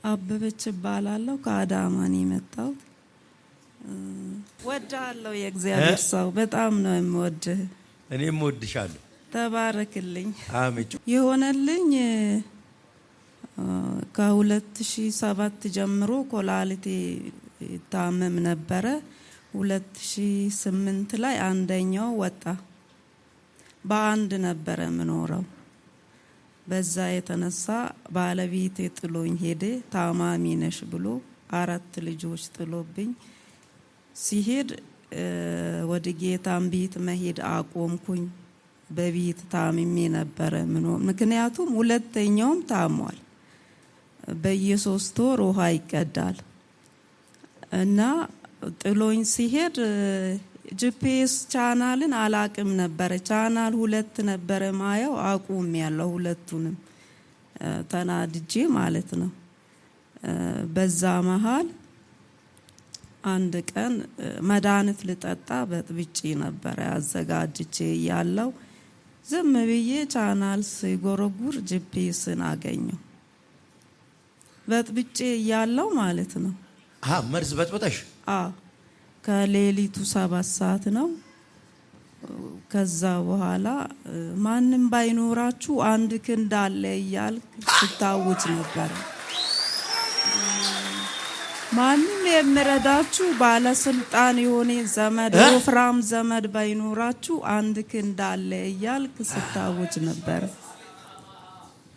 አበበች ባላለው ከአዳማን የመጣው ወዳለው የእግዚአብሔር ሰው በጣም ነው የምወድህ። እኔም ወድሻለሁ። ተባረክልኝ። አሜን። የሆነልኝ ከ2007 ጀምሮ ኮላሊቴ ታመም ነበረ። 2008 ላይ አንደኛው ወጣ። በአንድ ነበረ ምኖረው። በዛ የተነሳ ባለቤቴ ጥሎኝ ሄደ። ታማሚ ነሽ ብሎ 4 ልጆች ጥሎብኝ ሲሄድ ወደ ጌታም ቤት መሄድ አቆምኩኝ። በቤት ታምሜ ነበረ ምክንያቱም ሁለተኛውም ታሟል። በየ3 ወር ውሃ ይቀዳል እና ጥሎኝ ሲሄድ ጂፒኤስ ቻናልን አላቅም ነበር። ቻናል 2 ነበር ማየው አቁም ያለው ሁለቱንም ተናድጄ ማለት ነው። በዛ መሃል አንድ ቀን መድኃኒት ልጠጣ በጥብጬ ነበር አዘጋጅቼ ያለው ዝም ብዬ ቻናል ሲጎረጉር ጂፒኤስን አገኘው። በጥብጬ ያለው ማለት ነው። መርዝ በጥብጠሽ? ከሌሊቱ 7 ሰዓት ነው። ከዛ በኋላ ማንም ባይኖራችሁ አንድ ክንድ አለ እያልክ ስታውጅ ነበር። ማንም የሚረዳችሁ ባለስልጣን የሆነ ዘመድ ወፍራም ዘመድ ባይኖራችሁ አንድ ክንድ አለ እያልክ ስታውጅ ነበር።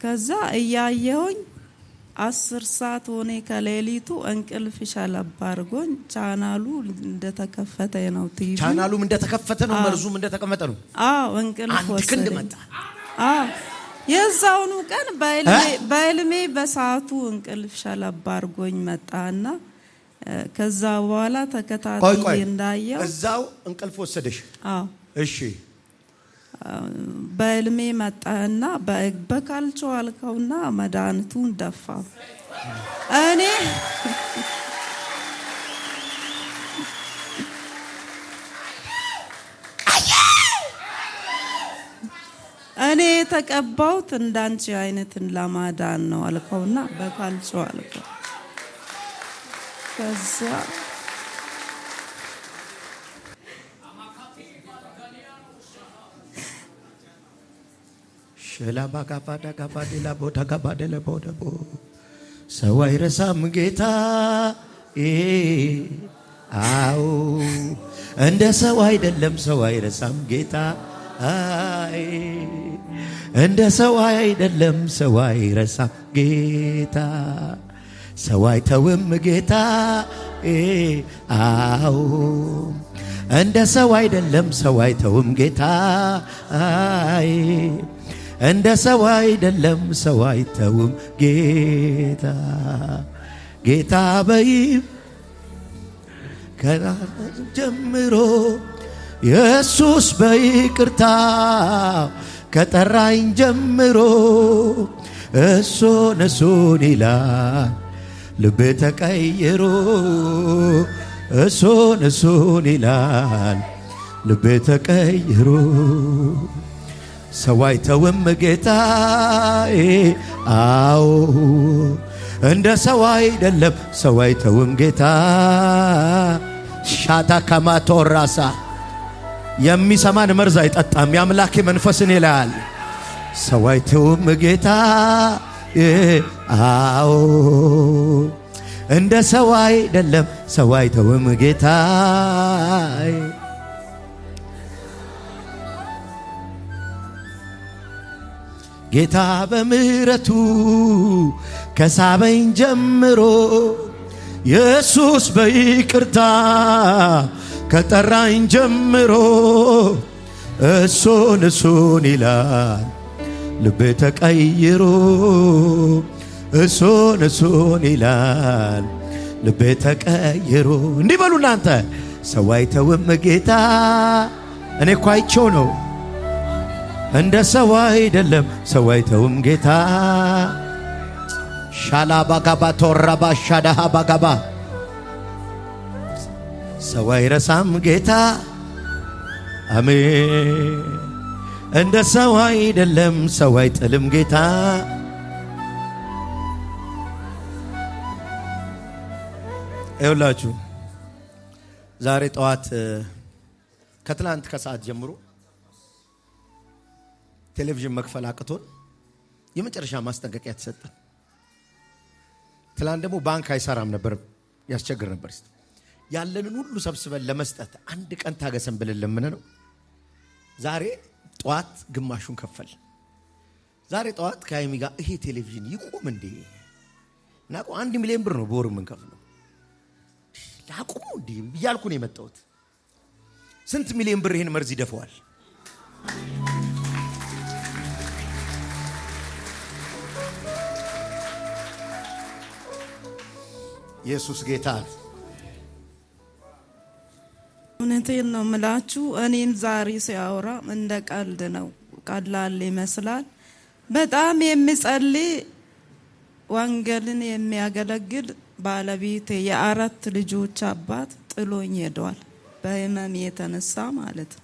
ከዛ እያየሁኝ 10 ሰዓት ሆነ ከሌሊቱ እንቅልፍ ሸለብ አድርጎኝ ቻናሉ እንደተከፈተ ነው። ቲቪ ቻናሉም እንደተከፈተ ነው፣ መርዙም እንደተቀመጠ ነው። እንቅልፍ አንድ ክንድ መጣ። የዛውኑ ቀን በህልሜ በሰዓቱ እንቅልፍ ሸለብ አድርጎኝ መጣና ከዛ በኋላ ተከታታይ እንዳየው እዛው እንቅልፍ ወሰደሽ? እሺ። በህልሜ መጣና በካልቾ አልከውና መድኃኒቱን ደፋ። እኔ የተቀባሁት እንዳንቺ አይነትን ለማዳን ነው አልከውና በካልቾ አልከው። ከዛ ሰው አይረሳም ጌታ። አዎ እንደ ሰው አይደለም፣ ሰው አይረሳም ጌታ። እንደ ሰው አይደለም፣ ሰው አይረሳም ጌታ። ሰው አይተውም ጌታ። አዎ እንደ ሰው አይደለም፣ ሰው አይተውም ጌታ። እንደ ሰው አይደለም፣ ሰው አይተውም ጌታ። ጌታ በይም ከራስ ጀምሮ ኢየሱስ በይቅርታ ከጠራኝ ጀምሮ እሱን ይላል ልቤ ተቀይሮ። እሱን ይላል ልቤ ተቀይሮ። ሰው አይተውም ጌታ። አዎ እንደ ሰው አይደለም፣ ሰው አይተውም ጌታ። ሻታ ከማቶራሳ የሚሰማን መርዝ አይጠጣም፣ የአምላኬ መንፈስን ይላል። ሰው አይተውም ጌታ። አዎ እንደ ሰው አይደለም፣ ሰው አይተውም ጌታ። ጌታ በምሕረቱ ከሳበኝ ጀምሮ ኢየሱስ በይቅርታ ከጠራኝ ጀምሮ እሱን ይላል ልቤ ተቀይሮ። እሱን ይላል ልቤ ተቀይሮ። እንዲህ በሉ እናንተ። ሰው አይተውም ጌታ። እኔ እኮ አይቼው ነው። እንደ ሰው አይደለም፣ ሰው አይተውም ጌታ። ሻላ ባጋባ ተወራባ ሻዳሃ ባጋባ ሰው አይረሳም ጌታ። አሜን። እንደ ሰው አይደለም፣ ሰው አይጥልም ጌታ። ይኸውላችሁ ዛሬ ጠዋት ከትላንት ከሰዓት ጀምሮ ቴሌቪዥን መክፈል አቅቶን የመጨረሻ ማስጠንቀቂያ ተሰጠ። ትላንት ደግሞ ባንክ አይሰራም ነበር፣ ያስቸግር ነበር። ያለንን ሁሉ ሰብስበን ለመስጠት አንድ ቀን ታገሰን ብለን ለምን ነው ዛሬ ጠዋት ግማሹን ከፈል። ዛሬ ጠዋት ከሀይሚ ጋር ይሄ ቴሌቪዥን ይቆም እንዴ ናቆ 1 ሚሊዮን ብር ነው በወር የምንከፍለው ላቁሙ እንዴ እያልኩ ነው የመጣሁት። ስንት ሚሊዮን ብር ይሄን መርዝ ይደፈዋል? ኢየሱስ ጌታ። እውነቴን ነው የምላችሁ። እኔን ዛሬ ሲያወራ እንደ ቀልድ ነው፣ ቀላል ይመስላል። በጣም የሚጸልይ ወንጌልን የሚያገለግል ባለቤት የ4 ልጆች አባት ጥሎኝ ሄዷል። በህመም የተነሳ ማለት ነው።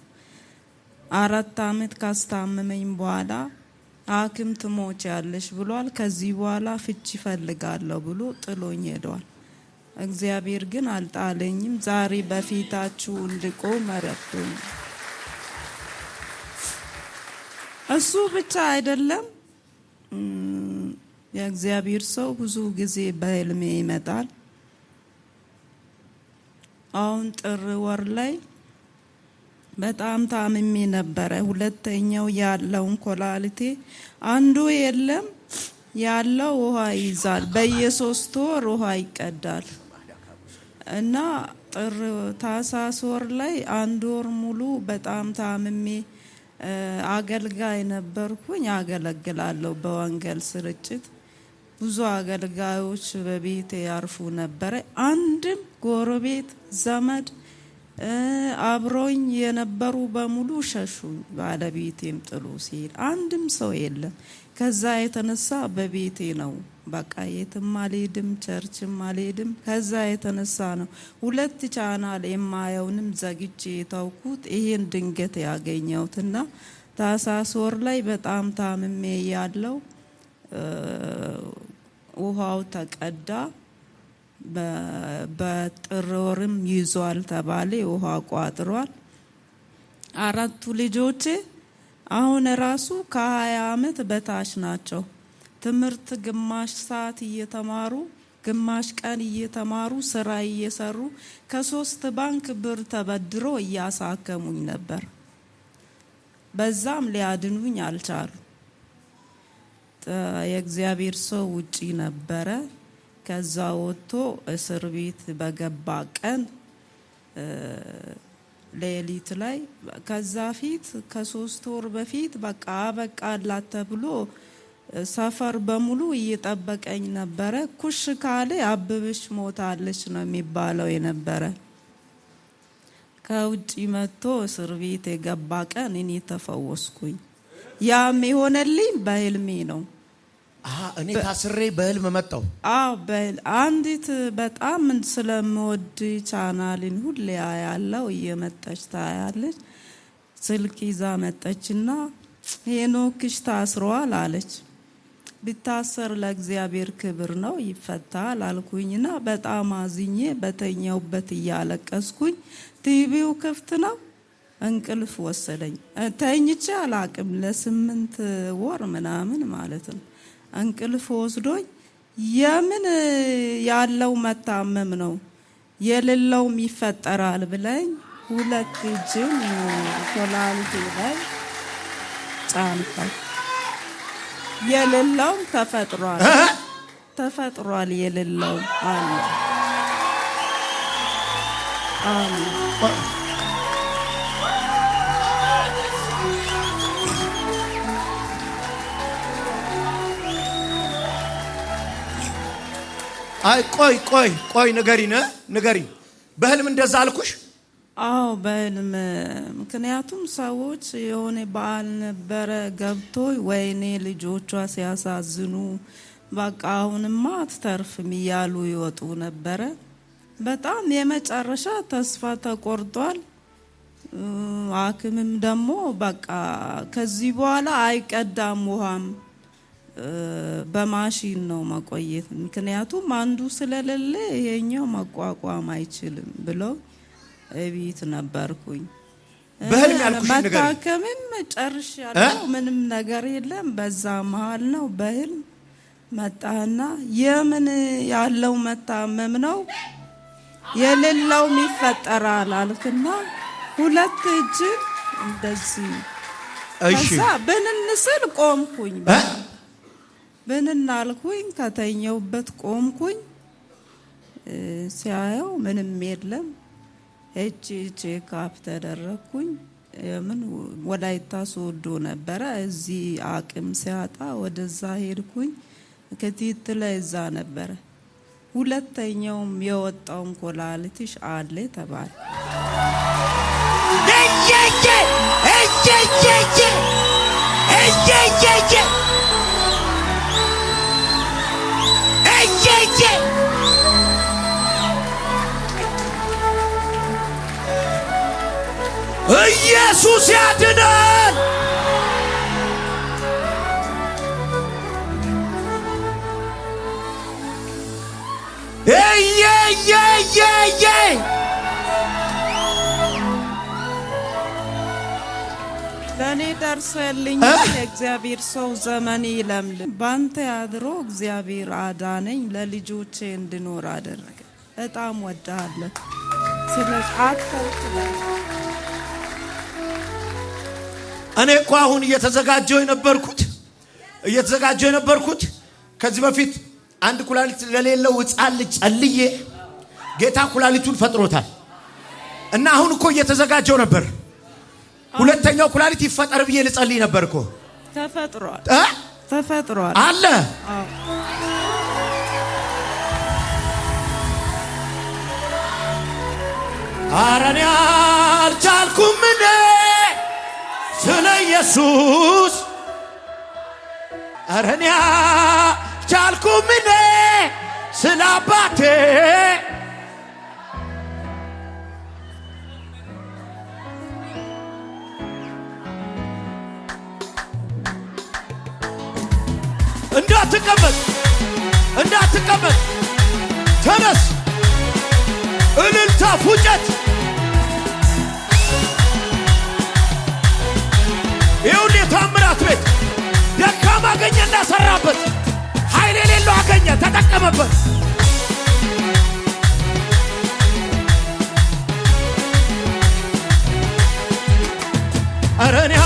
4 አመት ካስታመመኝ በኋላ ሐኪም ትሞቻለሽ ብሏል። ከዚህ በኋላ ፍቺ ፈልጋለሁ ብሎ ጥሎኝ ሄዷል። እግዚአብሔር ግን አልጣለኝም። ዛሬ በፊታችሁ እንድቆም ረድቶኝ። እሱ ብቻ አይደለም፣ የእግዚአብሔር ሰው ብዙ ጊዜ በህልሜ ይመጣል። አሁን ጥር ወር ላይ በጣም ታምሜ ነበረ። ሁለተኛው ያለውን ኮላሊቴ አንዱ የለም፣ ያለው ውሃ ይይዛል። በየ3 ወር ውሃ ይቀዳል እና ጥር ታህሳስ ወር ላይ 1 ወር ሙሉ በጣም ታምሜ አገልጋይ ነበርኩኝ። አገለግላለሁ በወንጌል ስርጭት። ብዙ አገልጋዮች በቤት ያርፉ ነበረ። አንድም ጎረቤት ዘመድ አብሮኝ የነበሩ በሙሉ ሸሹኝ። ባለቤቴም ጥሎ ሲሄድ አንድም ሰው የለም። ከዛ የተነሳ በቤቴ ነው በቃ የትም አልሄድም፣ ቸርችም አልሄድም። ከዛ የተነሳ ነው 2 ቻናል የማየውንም ዘግቼ የተውኩት። ይሄን ድንገት ያገኘሁትና ታህሳስ ወር ላይ በጣም ታምሜ ያለው ውሃው ተቀዳ። በጥር ወርም ይዟል ተባለ። ውሃ ቋጥሯል። 4 ልጆቼ አሁን ራሱ ከ20 አመት በታች ናቸው። ትምህርት ግማሽ ሰዓት እየተማሩ ግማሽ ቀን እየተማሩ ስራ እየሰሩ ከ3 ባንክ ብር ተበድሮ እያሳከሙኝ ነበር። በዛም ሊያድኑኝ አልቻሉ። የእግዚአብሔር ሰው ውጪ ነበረ። ከዛ ወጥቶ እስር ቤት በገባ ቀን ሌሊት ላይ ከዛ ፊት ከ3 ወር በፊት በቃ አበቃላት ተብሎ ሰፈር በሙሉ እየጠበቀኝ ነበረ። ኩሽ ካለ አብብሽ ሞታለች ነው የሚባለው የነበረ። ከውጪ መጥቶ እስር ቤት የገባ ቀን እኔ ተፈወስኩኝ። ያም የሆነልኝ በህልሜ ነው። እኔ ታስሬ በህልም መጣው። አንዲት በጣም ስለምወድ ቻናልን ሁሌ ያለው እየመጣች ታያለች። ስልክ ይዛ መጣችና ሄኖክሽ ታስሯል አለች። ቢታሰር ለእግዚአብሔር ክብር ነው ይፈታል አልኩኝና በጣም አዝኜ በተኛውበት እያለቀስኩኝ ቲቪው ክፍት ነው። እንቅልፍ ወሰደኝ። ተኝቼ አላቅም ለ8 ወር ምናምን ማለት ነው። እንቅልፍ ወስዶኝ የምን ያለው መታመም ነው የሌለውም ይፈጠራል ብለኝ 2 እጅን ኮላሊቴ ላይ ጫንኩ። የሌለው ተፈጥሯል የሌለው አለ። አይ ቆይ ንገሪኝ። በህልም እንደዛ አልኩሽ? አዎ በህልም። ምክንያቱም ሰዎች የሆነ በዓል ነበረ ገብቶ ወይኔ ልጆቿ ሲያሳዝኑ በቃ አሁንማ አትተርፍም እያሉ ይወጡ ነበረ። በጣም የመጨረሻ ተስፋ ተቆርጧል። ሐኪምም ደግሞ በቃ ከዚህ በኋላ አይቀዳም ውሃም በማሽን ነው መቆየት፣ ምክንያቱም አንዱ ስለሌለ ይሄኛው መቋቋም አይችልም ብሎ እቤት ነበርኩኝ። በህልም ያልኩሽ ነገር መታከምም ጨርሻለሁ፣ ምንም ነገር የለም። በዛ መሃል ነው በህልም መጣና የምን ያለው መታመም ነው የሌለውም ይፈጠራል አልክና ሁለት እጅ እንደዚህ ከዛ ብንን ስል ቆምኩኝ። ብንን አልኩኝ፣ ከተኛውበት ቆምኩኝ። ሲያየው ምንም የለም። ቼክአፕ ተደረግኩኝ። ምን ወላይታ ሶዶ ነበረ። እዚህ አቅም ሲያጣ ወደዛ ሄድኩኝ። ክትትል እዛ ነበረ። ሁለተኛውም የወጣውን ኮላሊትሽ አለ ተባለ። ኢየሱስ ያድናል። ለኔ ደርሶልኝ የእግዚአብሔር ሰው ዘመን ይለምልም። ባንተ ያድሮ እግዚአብሔር አዳነኝ፣ ለልጆቼ እንድኖር አደረገ። በጣም ወዳለሁ። እኔ እኮ አሁን እየተዘጋጀው የነበርኩት ከዚህ በፊት አንድ ኩላሊት ለሌለው ሕፃን ልጅ ጸልዬ ጌታ ኩላሊቱን ፈጥሮታል። እና አሁን እኮ እየተዘጋጀው ነበር። ሁለተኛው ኩላሊት ይፈጠር ብዬ ልጸልይ ነበር እኮ። ተፈጥሯል አለ። ኧረ እኔ አልቻልኩም እኔ ስለ ኢየሱስ፣ ኧረ እኔ አልቻልኩም እኔ ስለ አባቴ፣ እንዳትቀመጥ ተነስ፣ እልልታ፣ ፉጨት። ይሁን የታምራት ቤት ደካማ አገኘ እንዳሰራበት፣ ኃይል የሌለው አገኘ ተጠቀመበት። አረኒያ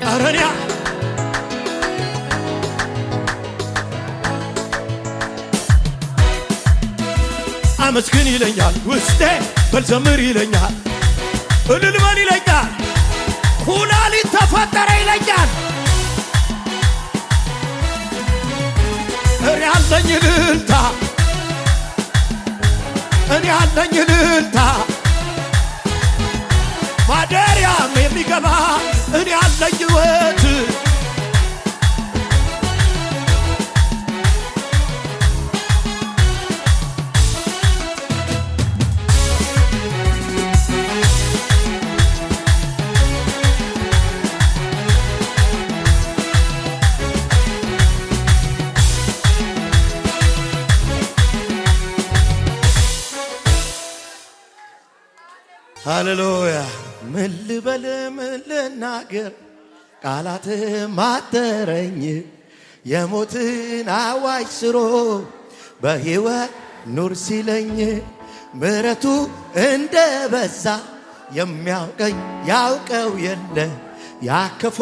አረኒያ አመስግን ይለኛል ውስጤ፣ በልዘምር ይለኛል፣ እልል በል ይለኛል፣ ኩላሊት ተፈጠረ ይለኛል። እኔ አለኝ እልልታ፣ እኔ አለኝ እልልታ፣ ማደሪያም የሚገባ እኔ አለኝ ሕይወት። ሃሌሉያ። ምን ልበል ምን ልናገር፣ ቃላት ማጠረኝ። የሞትን አዋጅ ስሮ በሕይወት ኑር ሲለኝ፣ ምሕረቱ እንደ በዛ የሚያውቀኝ ያውቀው የለ። ያክፎ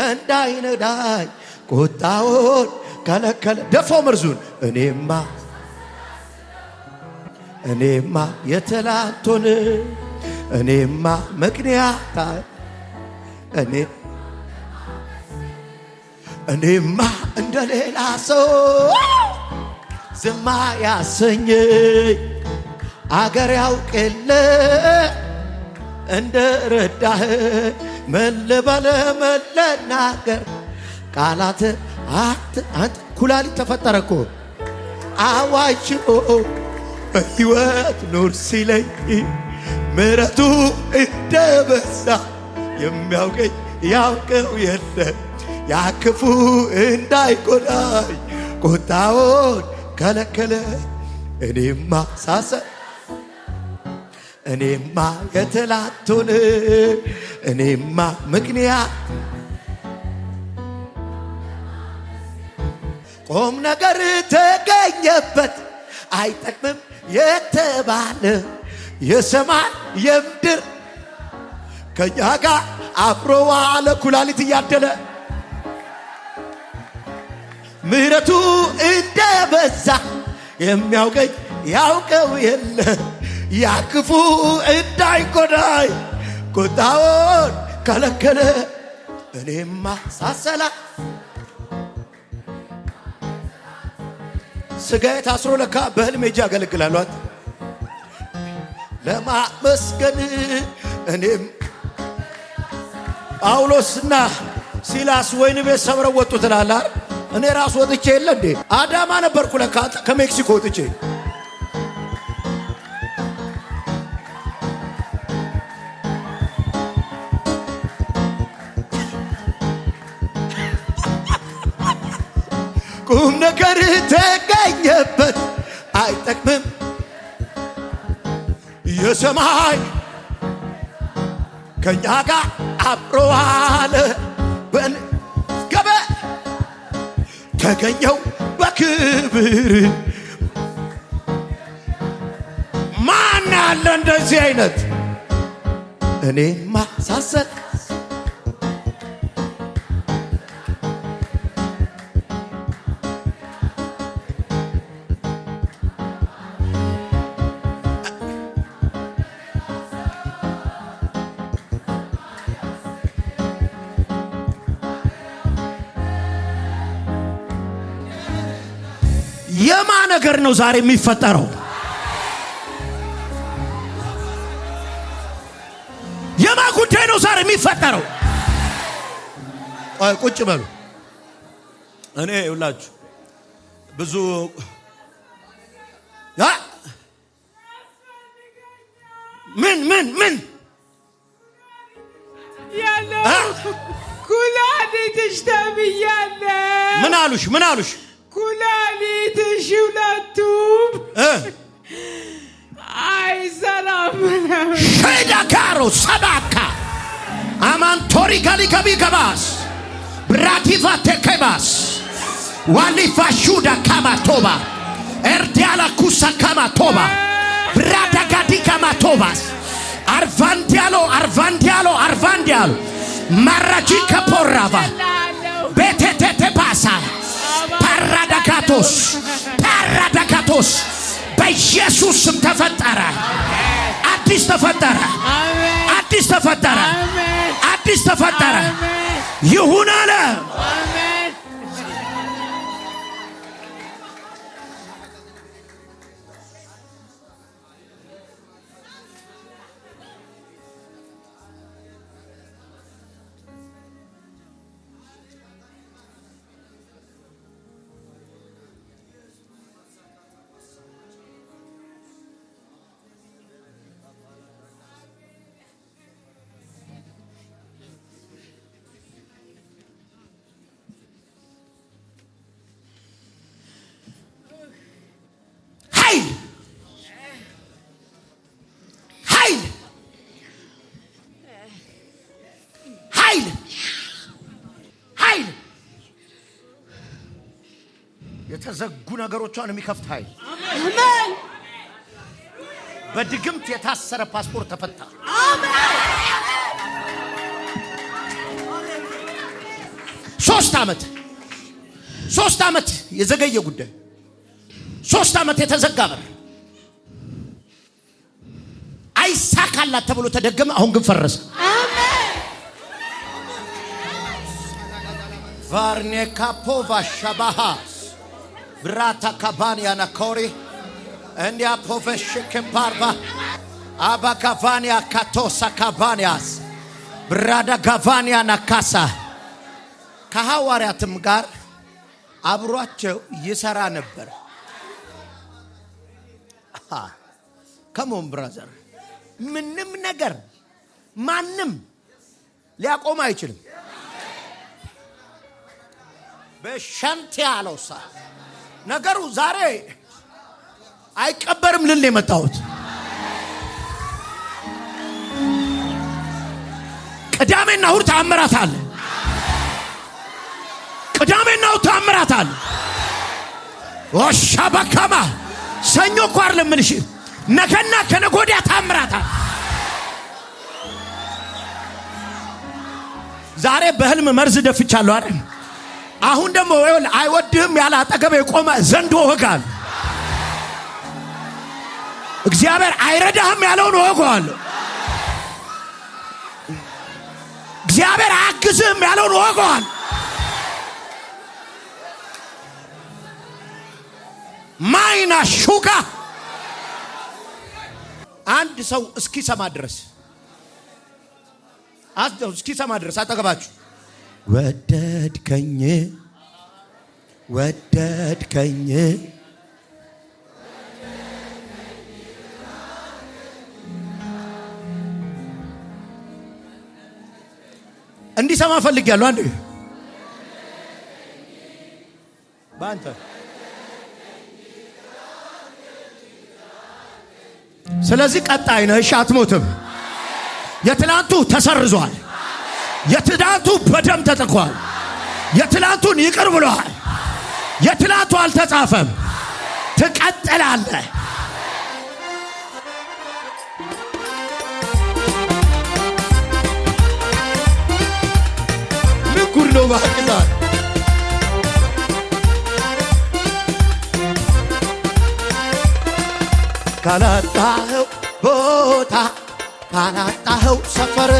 እንዳይነዳኝ ቁጣውን ከለከለ። ደፎ መርዙን እኔማ የትላንቱን እኔማ ምክንያት እኔማ እንደ ሌላ ሰው ዝማ ያሰኘኝ አገር ያውቅል እንደ ረዳህ። ምን ልበል ምን ልናገር፣ ቃላት አንተ ኩላሊት ተፈጠረ እኮ አዋጅ በሕይወት ኑር ሲለኝ፣ ምሕረቱ እንደበዛ የሚያውቀኝ ያውቀው የለ ያ ክፉ እንዳይጎዳኝ ቁጣውን ከለከለ። እኔማ ሳሰብ እኔማ የትላንቱን እኔማ ምክንያት ቁም ነገር ተገኘበት አይጠቅምም የተባለ የሰማይ የምድር ከኛ ጋር አብሮ ዋለ ኩላሊት እያደለ ምሕረቱ እንደበዛ የሚያውቀኝ ያውቀው የለ ያ ክፉ እንዳይጎዳኝ ቁጣውን ከለከለ። እኔማ ሳሰላ ስጋዬ ታስሮ ለካ በህልሜ ሄጄ አገለግላለሁ ለማመስገን። እኔም ጳውሎስና ሲላስ ወይን ቤት ሰብረው ወጡ ትላለህ። እኔ ራስ ወጥቼ የለ እንዴ አዳማ ነበርኩ ለካ ከሜክሲኮ ወጥቼ። ቁም ነገር ተገኘበት አይጠቅምም የሰማይ ከኛ ጋር አብሮ ዋለ በንገበ ተገኘው በክብር። ማን አለ እንደዚህ አይነት? እኔማ ሳሰል የማ ነገር ነው ዛሬ የሚፈጠረው? የማ ጉዳይ ነው ዛሬ የሚፈጠረው? ቁጭ በሉ። እኔ ይውላችሁ ብዙ ምን ያለው ኩላሊትሽ ተብያለሁ። ምን አሉሽ? ኩላሊትሽ ሁለቱም አይሰራም። ሸዳካሮ ሰባካ አማንቶሪ ጋሊጋቢ ገባስ ብራቲፋ ተከባስ ዋሊፋሹዳ ካማቶባ ኤርዲያላ ኩሳ ካማቶባ ብራዳ ጋዲ ካማቶባስ አርቫንዲያሎ ማራጂ ከፖራባ ቤቴቴቴ ፓሳ ፓራዳካቶስ በኢየሱስ ስም ተፈጠረ። አዲስ ተፈጠረ። ይሁን አለ። ኃይል የተዘጉ ነገሮቿን የሚከፍት ኃይል። አሜን። በድግምት የታሰረ ፓስፖርት ተፈታ። አሜን። 3 ዓመት የዘገየ ጉዳይ፣ 3 ዓመት የተዘጋ በር አይሳካላት ተብሎ ተደገመ። አሁን ግን ፈረሰ። ቫርኔካፖቫ ሻባሃስ ብራታ ካባንያ ናኮሪ እንዲያ ፖቨሽክ ፓርባ አባ ካቫንያ ካቶሳ ካቫንያስ ብራዳ ጋቫንያ ናካሳ ከሐዋርያትም ጋር አብሯቸው ይሰራ ነበር። ከሞን ብራዘር ምንም ነገር ማንም ሊያቆም አይችልም። በሸንት ያለው ነገሩ ዛሬ አይቀበርም ልል የመጣሁት ቅዳሜና እሑድ ተአምራት አለ። ቅዳሜና እሑድ ተአምራት አለ። ወሻባካማ ሰኞ እኮ አይደለም ምንሽ ነገና ከነገ ወዲያ ተአምራት አለ። ዛሬ በህልም መርዝ ደፍቻለሁ አይደል? አሁን ደግሞ አይወድህም ያለ አጠገቤ የቆመ ዘንዶ ወጋል። እግዚአብሔር አይረዳህም ያለውን ወጋዋለሁ። እግዚአብሔር አያግዝህም ያለውን ወጋዋለሁ። ማይና ሹጋ አንድ ሰው እስኪሰማ ድረስ እስኪሰማ ድረስ አጠገባችሁ ወደድከኝ ወደድከኝ እንዲሰማ ፈልጌያለሁ። አንዴ ባንተ ስለዚህ ቀጣይ ነህ። እሺ አትሞትም። የትላንቱ ተሰርዟል። የትላንቱ በደም ተጠቋል። የትላንቱን ይቅር ብሎሃል። የትላንቱ አልተጻፈም። ትቀጥላለህ። ምን ጉድ ነው ባክዛል ካላጣኸው ቦታ ካላጣኸው ሰፈር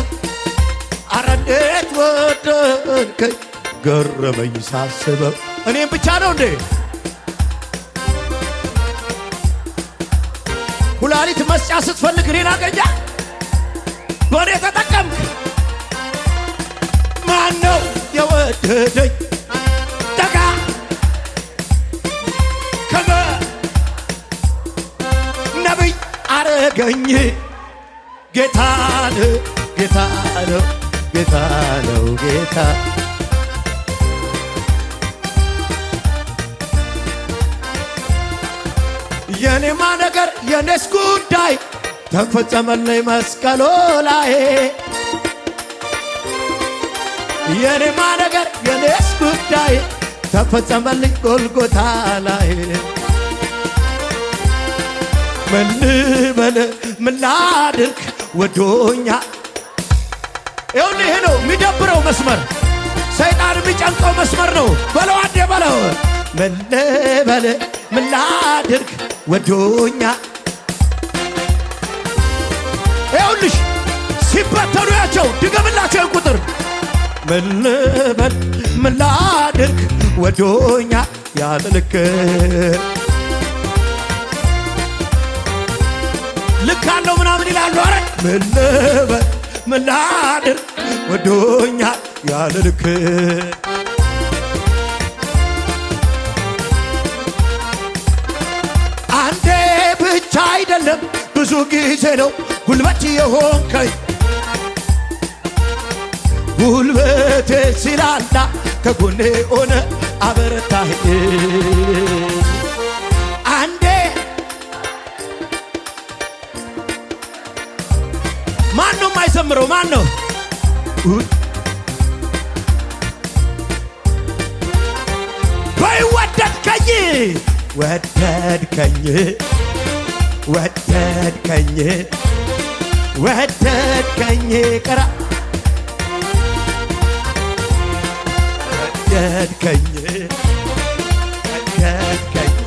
አረ እንዴት ወደድከኝ ገረመኝ ሳስበው። እኔም ብቻ ነው እንዴ ኩላሊት መስጫ ስትፈልግ እኔን አገኛ ወኔ ተጠቀምክ። ማነው የወደደኝ ጠጋ ከመ ነቢይ አረገኝ ጌታ ነው ጌታ ነው ጌታ ነው ጌታ የኔማ ነገር የኔስ ጉዳይ ተፈጸመልኝ መስቀሉ ላይ የኔማ ነገር የኔስ ጉዳይ ተፈጸመልኝ ጎልጎታ ላይ ምን ልበል ምን ላድርግ ወዶኛ ይኸውልህ ይሄ ነው የሚደብረው መስመር ሰይጣን የሚጨንቀው መስመር ነው። በለው አንዴ በለው ምን ልበል ምን ላድርግ ወዶኛ ይኸውልሽ ሲበተኑ ያቸው ድገምላቸው ቁጥር ምን ልበል ምን ላድርግ ወዶኛ ያለ ልክ ልክ አለው ምናምን ይላሉ። አረ ምን ልበል ምን ላድርግ ወዶኛ ያለ ልክ አንዴ ብቻ አይደለም ብዙ ጊዜ ነው ጉልበት የሆንከኝ ጉልበቴ ሲላላ ከጎኔ ሆነ አበረታኝ። አንዴ ማን ነው የማይዘምረው? ማን ነው? ወደድከኝ ወደድከኝ ወደድከኝ ወደድከኝ ቀራ ወደድከኝ ወደድከኝ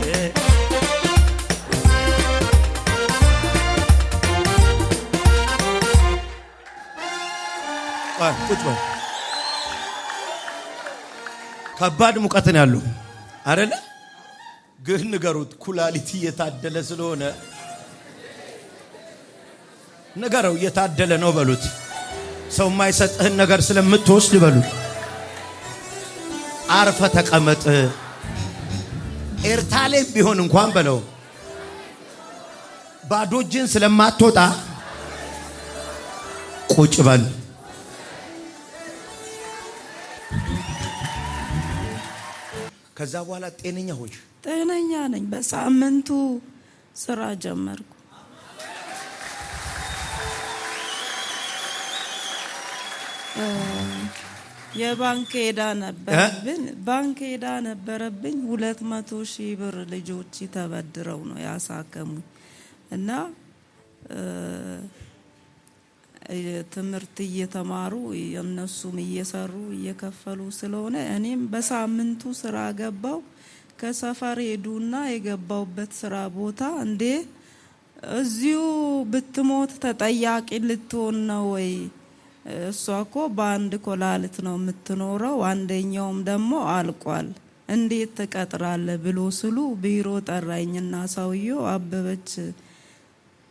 ቁጭ በል። ከባድ ሙቀትን ያለው አይደለ? ግን ንገሩት ኩላሊት እየታደለ ስለሆነ ንገረው እየታደለ ነው በሉት። ሰው የማይሰጥህን ነገር ስለምትወስድ በሉት። አርፈ ተቀመጥ። ኤርታሌም ቢሆን እንኳን በለው ባዶ እጅን ስለማትወጣ ቁጭ በል። ከዛ በኋላ ጤነኛ ሆንሽ? ጤነኛ ነኝ። በሳምንቱ ስራ ጀመርኩ። የባንክ ዕዳ ነበረብኝ። ባንክ ዕዳ ነበረብኝ 200,000 ብር ልጆች ተበድረው ነው ያሳከሙኝ እና ትምህርት እየተማሩ እነሱም እየሰሩ እየከፈሉ ስለሆነ እኔም በሳምንቱ ስራ ገባው። ከሰፈር ሄዱና የገባውበት ስራ ቦታ እንዴ እዚሁ ብትሞት ተጠያቂ ልትሆን ነው ወይ? እሷ እኮ በአንድ ኮላሊት ነው የምትኖረው፣ አንደኛውም ደግሞ አልቋል፣ እንዴት ትቀጥራለህ ብሎ ስሉ ቢሮ ጠራኝና ሰውየው አበበች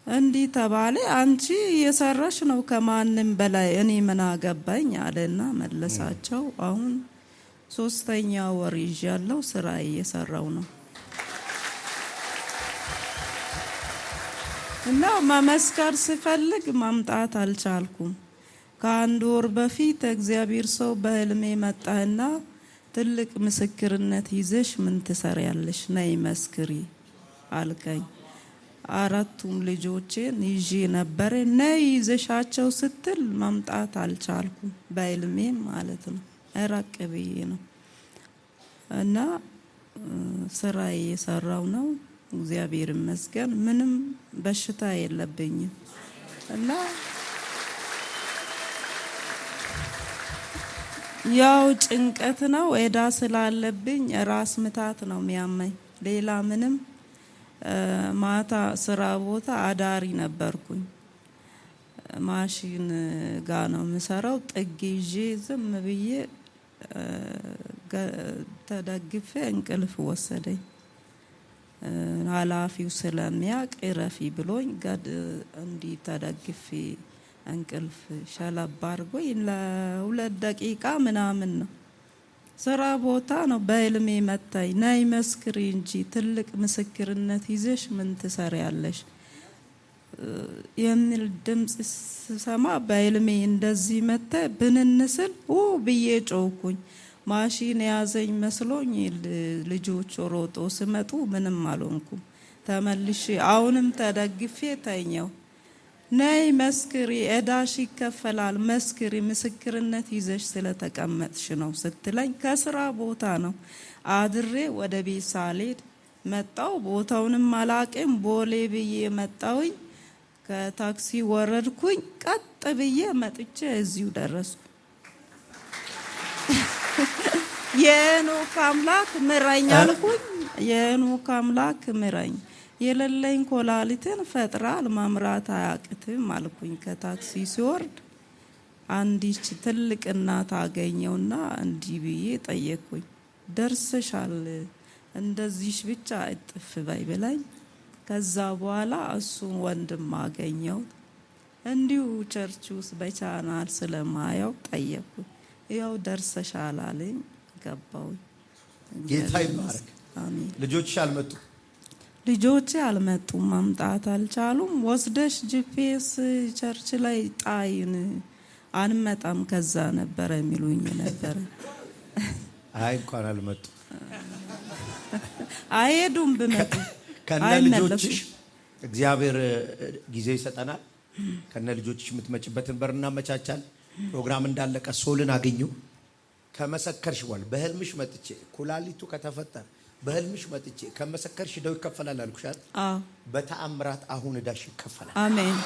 እንዲህ ተባለ፣ አንቺ እየሰራሽ ነው ከማንም በላይ እኔ ምን አገባኝ አለና መለሳቸው። አሁን 3ኛ ወር ይዣለሁ፣ ስራ እየሰራው ነው እና መመስከር ስፈልግ ማምጣት አልቻልኩም። ከአንድ ወር በፊት እግዚአብሔር ሰው በህልሜ መጣና ትልቅ ምስክርነት ይዘሽ ምን ትሰሪያለሽ? ነይ መስክሪ አልከኝ። 4ቱም ልጆቼን ይዤ ነበር። ነይ ይዘሻቸው ስትል ማምጣት አልቻልኩም። በህልሜም ማለት ነው፣ ራቅ ብዬ ነው እና ስራ እየሰራው ነው። እግዚአብሔር ይመስገን ምንም በሽታ የለብኝም እና ያው ጭንቀት ነው፣ ዕዳ ስላለብኝ ራስ ምታት ነው የሚያመኝ። ሌላ ምንም ማታ ስራ ቦታ አዳሪ ነበርኩኝ። ማሽን ጋ ነው የምሰራው። ጥግ ይዤ ዝም ብዬ ተደግፌ እንቅልፍ ወሰደኝ። ኃላፊው ስለሚያውቅ እረፊ ብሎኝ እንዲህ ተደግፌ እንቅልፍ ሸለብ አድርጎኝ ለ2 ደቂቃ ምናምን ነው። ስራ ቦታ ነው በህልሜ መታኝ። ነይ መስክሪ እንጂ ትልቅ ምስክርነት ይዘሽ ምን ትሰሪያለሽ የሚል ድምጽ ስሰማ በህልሜ እንደዚህ መተ ብንንስል ብዬ ጮኩኝ። ማሽን ያዘኝ መስሎኝ ልጆች ሮጦ ስመጡ ምንም አልሆንኩም። ተመልሼ አሁንም ተደግፌ ተኛው። ነይ መስክሪ፣ ዕዳሽ ይከፈላል፣ መስክሪ፣ ምስክርነት ይዘሽ ስለተቀመጥሽ ነው ስትለኝ ከስራ ቦታ ነው አድሬ ወደ ቤት ሳልሄድ መጣው። ቦታውንም አላቅም። ቦሌ ብዬ መጣውኝ። ከታክሲ ወረድኩኝ። ቀጥ ብዬ መጥቼ እዚሁ ደረስኩ። የኖክ አምላክ ምረኝ አልኩኝ። የኖክ አምላክ ምረኝ፣ የሌለኝ ኮላሊትን ፈጥራል መምራት አያቅትም አልኩኝ። ከታክሲ ሲወርድ አንዲች ትልቅ እናት አገኘውና እንዲህ ብዬ ጠየቅኩኝ። ደርሰሻል፣ እንደዚህሽ ብቻ እጥፍ በይ ብላኝ። ከዛ በኋላ እሱን ወንድም አገኘው። እንዲሁ ቸርች ውስጥ በቻናል ስለማየው ጠየቅኩኝ። ያው ደርሰሻል አለኝ። ገባሁኝ። ጌታ ይባረክ። አሜን። ልጆችሽ አልመጡ? ልጆቼ አልመጡም፣ ማምጣት አልቻሉም። ወስደሽ ጂፒኤስ ቸርች ላይ ጣይን አንመጣም ከዛ ነበረ የሚሉኝ ነበረ። አይ እንኳን አልመጡ አይሄዱም። ብመጡ ከነ ልጆችሽ እግዚአብሔር ጊዜ ይሰጠናል። ከነ ልጆችሽ የምትመጭበትን በር እናመቻቻል። ፕሮግራም እንዳለቀ ሶልን አገኙ። ከመሰከርሽ በኋላ በህልምሽ መጥቼ ኩላሊቱ ከተፈጠረ በህልምሽ መጥቼ ከመሰከርሽ ደው ይከፈላል አልኩሻል። በተአምራት አሁን እዳሽ ይከፈላል። አሜን።